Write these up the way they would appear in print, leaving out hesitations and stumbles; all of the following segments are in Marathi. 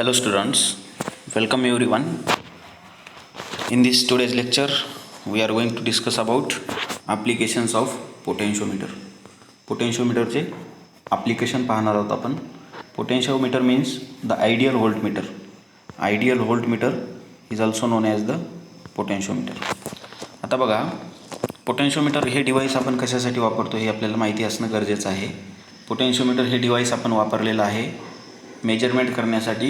Hello students, welcome everyone. In this today's lecture, we are going to discuss about applications of potentiometer. Potentiometerचे application पाहणार आहोत आपण. Potentiometer means the ideal voltmeter. Ideal voltmeter is also known as the potentiometer. आता बघा, potentiometer हे डिव्हाइस आपण कशासाठी वापरतो हे आपल्याला माहिती असणं गरजेचं आहे. पोटेन्शियोमीटर हे डिव्हाइस आपण वापरलेलं आहे मेजरमेंट करण्यासाठी.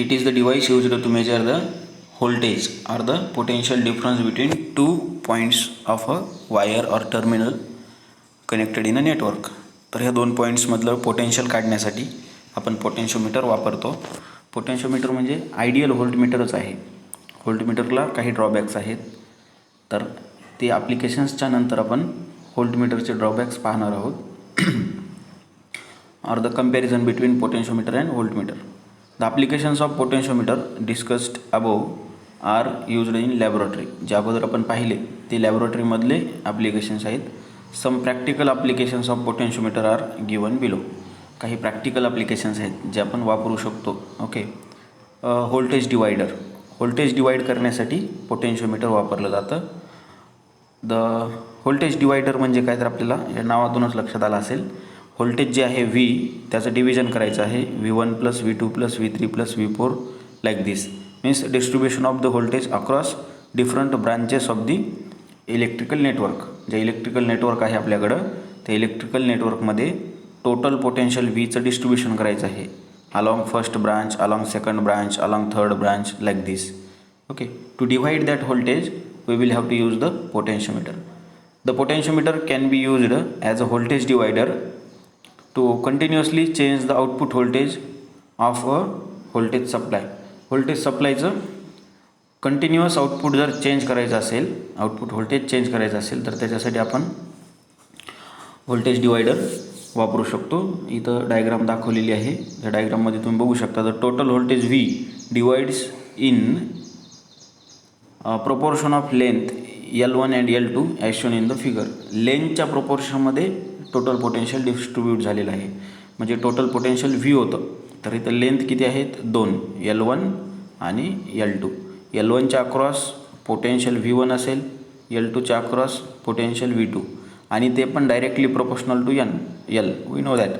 it is the device used to measure the voltage or the potential difference between two points of a wire or terminal connected in a network. तर ह्या दोन पॉईंट्समधलं पोटेन्शियल काढण्यासाठी आपण पोटेन्शियोमीटर वापरतो. पोटेन्शियोमीटर म्हणजे आयडियल व्होल्टमीटरच आहे. व्होल्टमीटरला काही ड्रॉबॅक्स आहेत, तर ते ॲप्लिकेशन्सच्या नंतर आपण व्होल्टमीटरचे ड्रॉबॅक्स पाहणार आहोत. or the comparison between potentiometer and voltmeter. The applications of potentiometer discussed above are used in laboratory. जे अगोदर आपण पाहिले ते लॅबोरेटरीमधले ॲप्लिकेशन्स आहेत. Some practical applications of potentiometer are given below. काही प्रॅक्टिकल ॲप्लिकेशन्स आहेत जे आपण वापरू शकतो. Okay, voltage divider. Voltage divide करण्यासाठी पोटेन्शियोमीटर वापरलं जातं. द व्होल्टेज डिवायडर म्हणजे काय, तर आपल्याला या नावातूनच लक्षात आलं असेल. व्होल्टेज जे आहे व्ही, त्याचं डिव्हिजन करायचं आहे V1 + V2 + V3 + V4 like this. Means distribution of the voltage across different branches of the electrical network. जे इलेक्ट्रिकल नेटवर्क आहे आपल्याकडं, त्या इलेक्ट्रिकल नेटवर्कमध्ये टोटल पोटेन्शियल व्हीचं डिस्ट्रीब्युशन करायचं आहे along first branch, along second branch, along third branch like this. Okay, to divide that voltage we will have to use the potentiometer. The potentiometer can be used as a voltage divider to continuously change the output voltage of a voltage supply. Voltage सप्लायचं कंटिन्युअस आउटपुट जर चेंज करायचं असेल, आउटपुट व्होल्टेज चेंज करायचं असेल, तर त्याच्यासाठी आपण व्होल्टेज डिवायडर वापरू शकतो. इथं डायग्राम दाखवलेली आहे. या डायग्राममध्ये तुम्ही बघू शकता the total voltage V divides in proportion of length L1 and L2 as shown in the figure. लेंथच्या प्रोपोर्शनमध्ये टोटल पोटेन्शियल डिस्ट्रीब्यूट झालेलं आहे. म्हणजे टोटल पोटेन्शियल व्ही होतं, तर इथं लेंथ किती आहेत, 2, L1 आणि L2. L1च्या अक्रॉस पोटेन्शियल V1 असेल, L2च्या अक्रॉस पोटेन्शियल V2, आणि ते पण directly proportional to L. We know that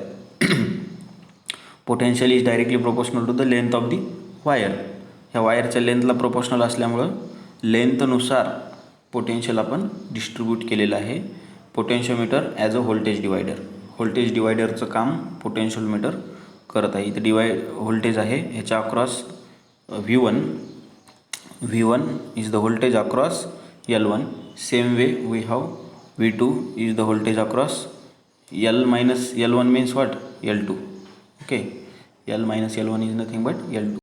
potential is directly proportional to the length of the wire. ह्या वायरच्या लेंथला प्रोपोर्शनल असल्यामुळं लेंथनुसार पोटेन्शियल आपण डिस्ट्रीब्यूट केलेलं आहे. Potentiometer as a voltage divider. Voltage डिवायडरचं काम पोटेन्शियोमीटर करत आहे. इथं व्होल्टेज आहे, ह्याच्या across V1 is the voltage across L1. Same way we have V2 is the voltage across L - L1 means what, L2. Okay, L - L1 is nothing but L2.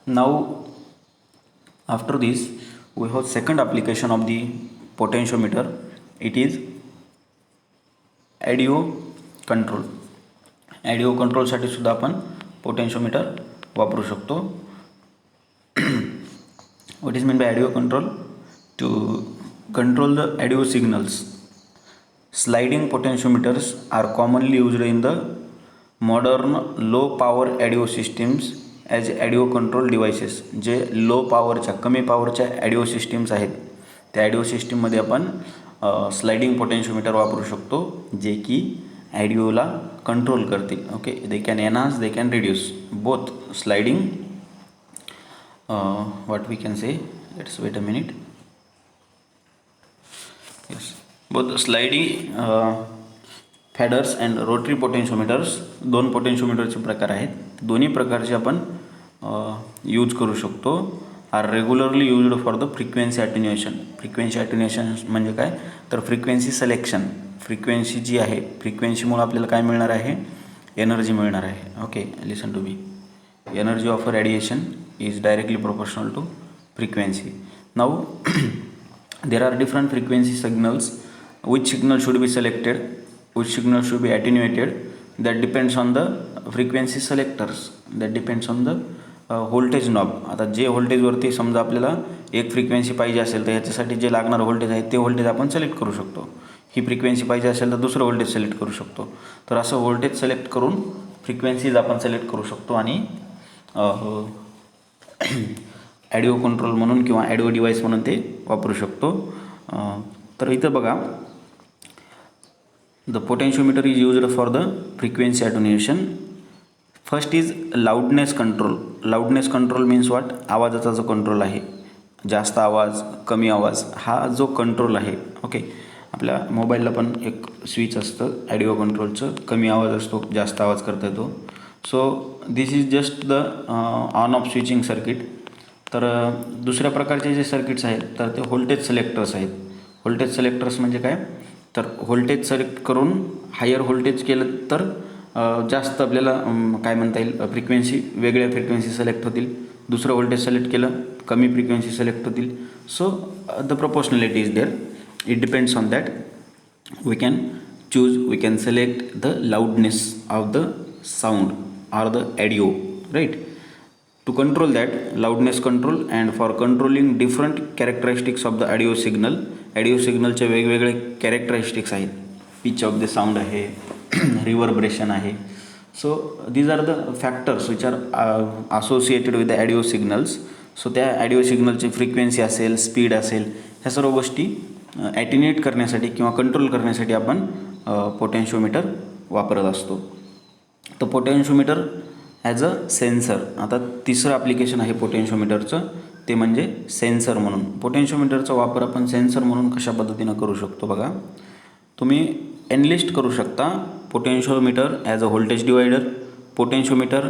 Now after this we have second application of the potentiometer. It is ADO control. ADO control साठी सुद्धा आपण पोटेन्शियोमीटर वापरू शकतो. What is meant by ADO control? To control the ADO signals. Sliding potentiometers are commonly used in the modern low power ADO systems as audio control devices. जे लो पॉवरच्या, कमी पॉवरच्या ॲडिओ सिस्टीम्स आहेत, त्या ॲडिओ सिस्टीममध्ये आपण स्लायडिंग पोटेन्शियोमीटर वापरू शकतो, जे की ॲडिओला कंट्रोल करतील. Okay, they can enhance, they can reduce both sliding, what we can say, let's wait a minute. Yes, both sliding faders and rotary potentiometers. दोन पोटेन्शियोमीटरचे प्रकार आहेत. दोन्ही प्रकारचे आपण यूज करू शकतो. Are regularly used for the frequency attenuation. Frequency attenuation म्हणजे काय, तर फ्रिक्वेन्सी सिलेक्शन. फ्रिक्वेन्सी जी आहे, फ्रिक्वेन्सीमुळे आपल्याला काय मिळणार आहे, एनर्जी मिळणार आहे. Okay, listen to me. Energy of a radiation is directly proportional to frequency. Now there are different frequency signals. Which signal should be selected, which signal should be attenuated, that depends on the frequency selectors, that depends on the voltage knob. आता जे व्होल्टेजवरती समजा आपल्याला एक फ्रिक्वेन्सी पाहिजे असेल, तर ह्याच्यासाठी जे लागणारं व्होल्टेज आहे ते व्होल्टेज आपण सिलेक्ट करू शकतो. ही फ्रिक्वेन्सी पाहिजे असेल तर दुसरं व्होल्टेज सिलेक्ट करू शकतो. तर असं व्होल्टेज सिलेक्ट करून फ्रिक्वेन्सीज आपण सिलेक्ट करू शकतो आणि ॲडिओ कंट्रोल म्हणून किंवा ॲडिओ डिव्हाइस म्हणून ते वापरू शकतो. तर इथं बघा, the potentiometer is used for the frequency attenuation. First is loudness control. Loudness control means what? आवाजाचा जो कंट्रोल आहे, जास्त आवाज कमी आवाज, हा जो कंट्रोल आहे. ओके, आपल्या मोबाईलला पण एक स्विच असतं ॲडिओ कंट्रोलचं, कमी आवाज असतो, जास्त आवाज करता येतो. So this is just the on off switching circuit. तर दुसऱ्या प्रकारचे जे सर्किट्स आहेत तर ते व्होल्टेज सिलेक्टर्स आहेत. व्होल्टेज सिलेक्टर्स म्हणजे काय? तर व्होल्टेज सिलेक्ट करून हायर व्होल्टेज केलं तर जास्त आपल्याला काय म्हणता येईल, फ्रिक्वेन्सी, वेगळ्या फ्रिक्वेन्सी सिलेक्ट होतील. दुसरं व्होल्टेज सिलेक्ट केलं, कमी फ्रिक्वेन्सी सिलेक्ट होतील. So the proportionality is there. It depends on that. We can choose, we can select the loudness of the sound or the audio, right? To control that, loudness control, and for controlling different characteristics of the audio signal. audio signal चे वेगवेगळे कॅरेक्टरिस्टिक्स आहेत. पिच ऑफ द साऊंड आहे, रिव्हर्बरेशन आहे. So these are the factors which are associated with the audio signals. So त्या ऑडिओ सिग्नलची फ्रिक्वेन्सी असेल, स्पीड असेल, ह्या सर्व गोष्टी ॲटिन्युएट करण्यासाठी किंवा कंट्रोल करण्यासाठी आपण पोटेन्शियोमीटर वापरत असतो. तर पोटेन्शियोमीटर ॲज अ सेन्सर. आता तिसरं ॲप्लिकेशन आहे पोटेन्शियोमीटरचं, ते म्हणजे सेन्सर म्हणून. पोटेन्शियोमीटरचा वापर आपण सेन्सर म्हणून कशा पद्धतीनं करू शकतो बघा. तुम्ही एनलिस्ट करू शकता potentiometer as a voltage divider, potentiometer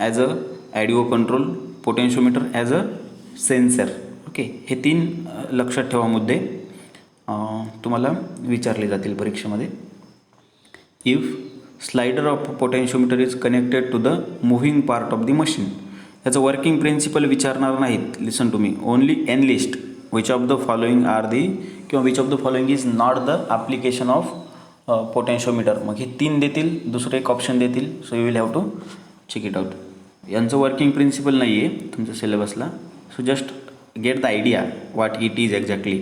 as a audio control, potentiometer as a sensor. Okay, हे 3 लक्षात ठेवा मुद्दे तुम्हाला विचारले जातील परीक्षेमध्ये. If slider of potentiometer is connected to the moving part of the machine. याचं वर्किंग प्रिन्सिपल विचारणार नाहीत. Listen to me, only enlist which of the following are the, किंवा which of the following is not the application of potentiometer. मग हे 3 देतील, दुसरं एक ऑप्शन देतील. So you will have to check it out. यांचं वर्किंग प्रिन्सिपल नाही आहे तुमच्या सिलेबसला. So just get the idea what it is exactly.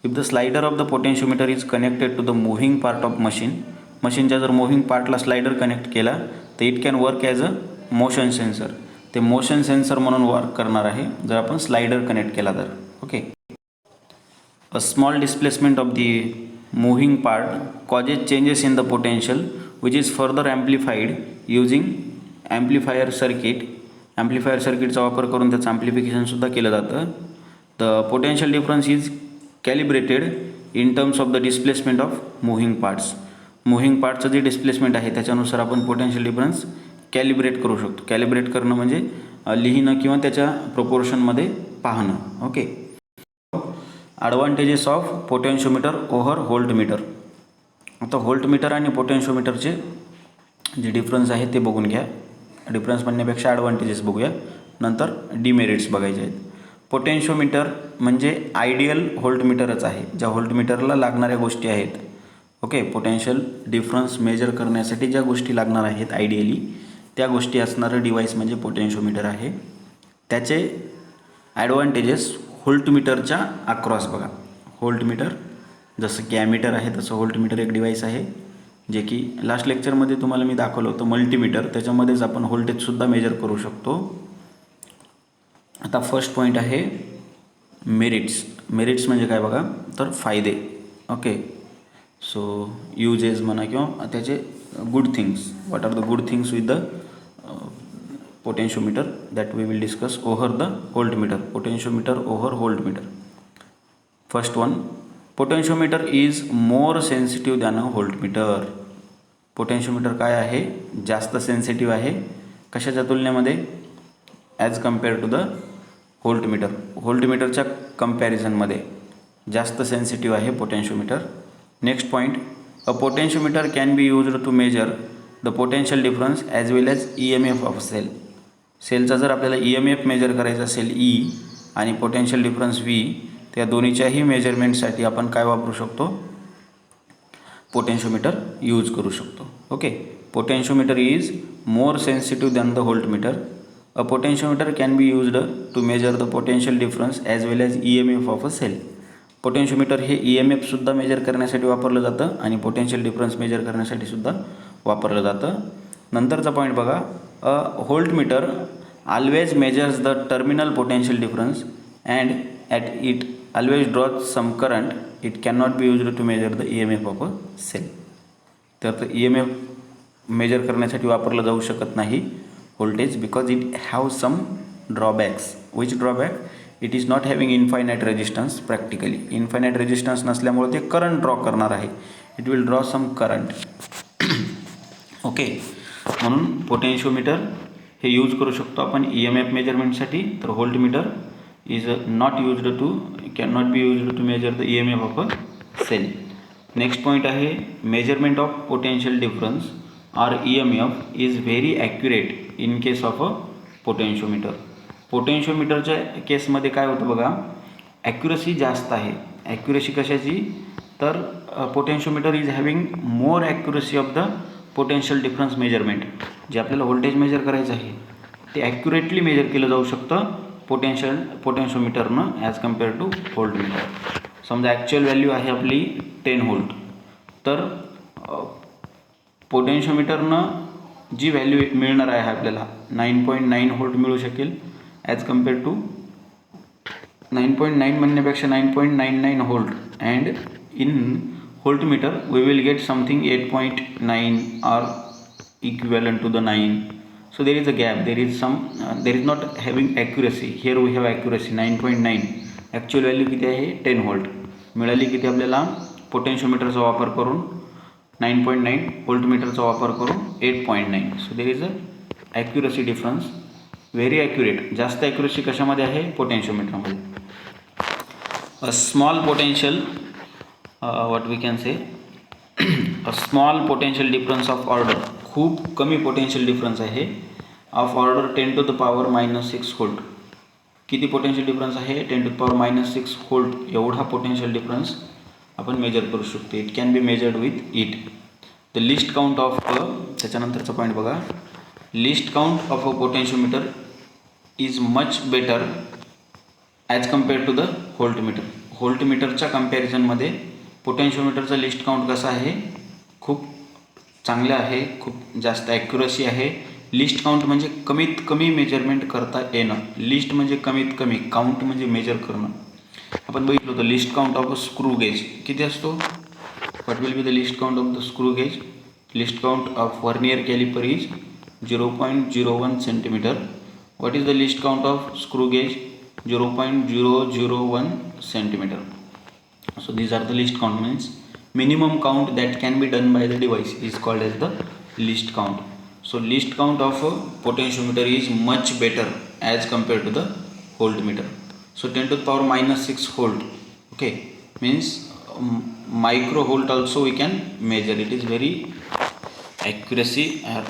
If the slider of the potentiometer is connected to the moving part of machine, मशीनच्या जर मुव्हिंग पार्टला स्लायडर कनेक्ट केला तर it can work as a motion sensor. ते मोशन सेन्सर म्हणून वर्क करणार आहे जर आपण स्लायडर कनेक्ट केला तर. Okay, a small displacement of the moving part causes changes in the potential which is further amplified using amplifier circuit. Amplifier सर्किटचा वापर करून त्याचं ॲम्प्लिफिकेशनसुद्धा केलं जातं. The potential difference is calibrated in terms of the displacement of moving parts. Moving पार्टचं जे डिस्प्लेसमेंट आहे त्याच्यानुसार आपण पोटेन्शियल डिफरन्स कॅलिब्रेट करू शकतो. कॅलिब्रेट करणं म्हणजे लिहिणं किंवा त्याच्या प्रोपोर्शनमध्ये पाहणं. Okay, advantages of potentiometer over voltmeter. आता व्होल्टमीटर आणि पोटेन्शियोमीटरचे जे डिफरन्स आहे ते बघून घ्या. डिफरन्स म्हणण्यापेक्षा ॲडव्हान्टेजेस बघूया, नंतर डिमेरिट्स बघायचे आहेत. पोटेन्शियोमीटर म्हणजे आयडियल व्होल्टमीटरच आहे, ज्या व्होल्टमीटरला लागणाऱ्या गोष्टी आहेत. ओके, पोटेन्शियल डिफरन्स मेजर करण्यासाठी ज्या गोष्टी लागणार आहेत आयडियली, त्या गोष्टी असणारं डिव्हाइस म्हणजे पोटेन्शियोमीटर आहे. त्याचे ॲडव्हान्टेजेस व्होल्टमीटरच्या अक्रॉस बघा. व्होल्टमीटर जसं की ॲमीटर आहे तसं व्होल्टमीटर एक डिव्हाइस आहे, जे की लास्ट लेक्चरमध्ये तुम्हाला मी दाखवलं होतं मल्टीमीटर. त्याच्यामध्येच आपण व्होल्टेजसुद्धा मेजर करू शकतो. आता फर्स्ट पॉईंट आहे मेरिट्स. मेरिट्स म्हणजे काय बघा, तर फायदे. ओके, सो युजेस म्हणा किंवा त्याचे good things. What are the good things with the potentiometer that we will discuss over the voltmeter. Potentiometer over voltmeter. First one, potentiometer is more sensitive than a voltmeter. Potentiometer काय आहे, जास्त सेन्सिटिव्ह आहे. कशाच्या तुलनेमध्ये? As compare to the voltmeter. व्होल्टमीटरच्या कम्पॅरिझनमध्ये जास्त सेन्सिटिव्ह आहे potentiometer. Next point, a potentiometer can be used to measure the potential difference as well as EMF of sale. सेलचा जर आपल्याला EMF मेजर करायचा असेल E आणि पोटेन्शियल डिफरन्स V, त्या दोन्हीच्याही मेजरमेंटसाठी आपण काय वापरू शकतो? पोटेन्शियोमीटर यूज करू शकतो. Okay, potentiometer is more sensitive than the voltmeter. A potentiometer can be used to measure the potential difference as well as EMF of a cell. Potentiometer हे EMFसुद्धा मेजर करण्यासाठी वापरलं जातं आणि पोटेन्शियल डिफरन्स मेजर करण्यासाठी सुद्धा वापरलं जातं. नंतरचा पॉईंट बघा, a voltmeter always measures the terminal potential difference and at it always draws some current. It can not be used to measure the EMF of a cell. तर EMF मेजर करण्यासाठी वापरलं जाऊ शकत नाही voltage, because it have some drawbacks. Which drawback? It is not having infinite resistance. Practically infinite resistance नसल्यामुळे ते करंट ड्रॉ करणार आहे. It will draw some current. Okay, म्हणून पोटेन्शिओमीटर हे यूज करू शकतो आपण EMF मेजरमेंटसाठी. तर voltmeter is not used to, can not be used to measure the EMF of a cell. Next point आहे, measurement of potential difference or EMF is very accurate in case of a potentiometer. पोटेन्शिओमीटरच्या केसमध्ये काय होतं बघा, ॲक्युरसी जास्त आहे. ॲक्युरसी कशाची? तर potentiometer is having more accuracy of the potential difference measurement. जे आपल्याला व्होल्टेज मेजर करायचं आहे ते ॲक्युरेटली मेजर केलं जाऊ शकतं पोटेन्शिओमीटरनं ॲज कम्पेअर टू व्होल्टमीटर. समजा ॲक्च्युअल व्हॅल्यू आहे आपली 10 व्होल्ट, तर पोटेन्शिओमीटरनं जी व्हॅल्यू मिळणार आहे आपल्याला 9.9 व्होल्ट मिळू शकेल ॲज कम्पेअर टू 9.9 म्हणण्यापेक्षा 9.99 volt. And in voltmeter we will get something 8.9 or equivalent to the 9. So there is a gap, there is not having accuracy. Here we have accuracy 9.9. Actual value किती आहे? 10 व्होल्ट मिळाली. किती आपल्याला? पोटेन्शिओमीटरचा वापर करून 9.9, व्होल्टमीटरचा वापर करून 8.9. So there is a accuracy difference, very accurate. जास्त ॲक्युरसी कशामध्ये आहे? पोटेन्शिओमीटरमध्ये. A small potential, what we can say, a small potential difference of order, खूप कमी पोटेन्शियल डिफरन्स आहे of order 10 to the power -6 volt. किती पोटेन्शियल डिफरन्स आहे? 10 to the power -6 व्होल्ट. एवढा पोटेन्शियल डिफरन्स आपण मेजर करू शकतो. It can be measured with it. The least count of त्याच्यानंतरचा पॉईंट बघा, least count of a potentiometer is much better as compare to the voltmeter. व्होल्टमीटरच्या कम्पॅरिझनमध्ये पोटेन्शिओमीटरचा लिस्ट काउंट कसा आहे? खूप चांगलं आहे, खूप जास्त ॲक्युरसी आहे. लिस्ट काउंट म्हणजे कमीत कमी मेजरमेंट करता येणं. लिस्ट म्हणजे कमीत कमी, काउंट म्हणजे मेजर करणं. आपण बघितलं होतं list count of a screw gauge किती असतो? What will be the least count of the screw gauge? List count of vernier calliper is 0.01 centimetre. What is the least count of screw gauge? 0.001 centimeter. So these are the least count, means minimum count that can be done by the device is called as the least count. So least count of a potentiometer is much better as compared to the voltmeter. So 10 to the power -6 volt, okay, means micro volt also we can measure. It is very accuracy,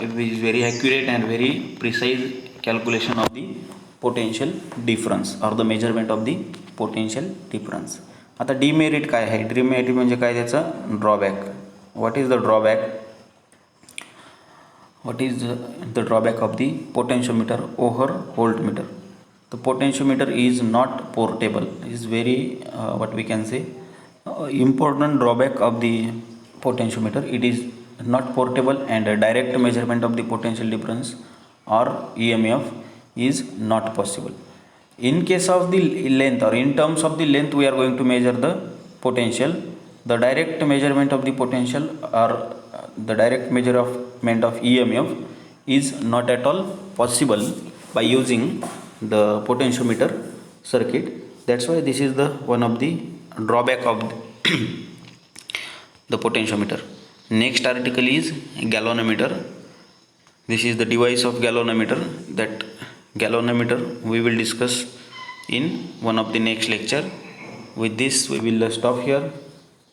it is very accurate and very precise calculation of the potential difference or the measurement of the potential difference. आता डिमेरिट काय आहे? डिमेरिट म्हणजे काय? त्याचं drawback. What is the drawback? What is the drawback of the potentiometer over voltmeter? The potentiometer is not portable, is very what we can say important drawback of the potentiometer. It is not portable and a direct measurement of the potential difference or EMF is not possible. In case of the length or in terms of the length we are going to measure the potential. The direct measurement of the potential or the direct measurement of EMF is not at all possible by using the potentiometer circuit. That's why this is the one of the drawback of the potentiometer. Next article is galvanometer. This is the device of galvanometer. That galvanometer we will discuss in one of the next lecture. With this we will stop here.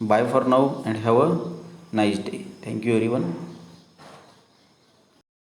Bye for now and have a nice day. Thank you everyone.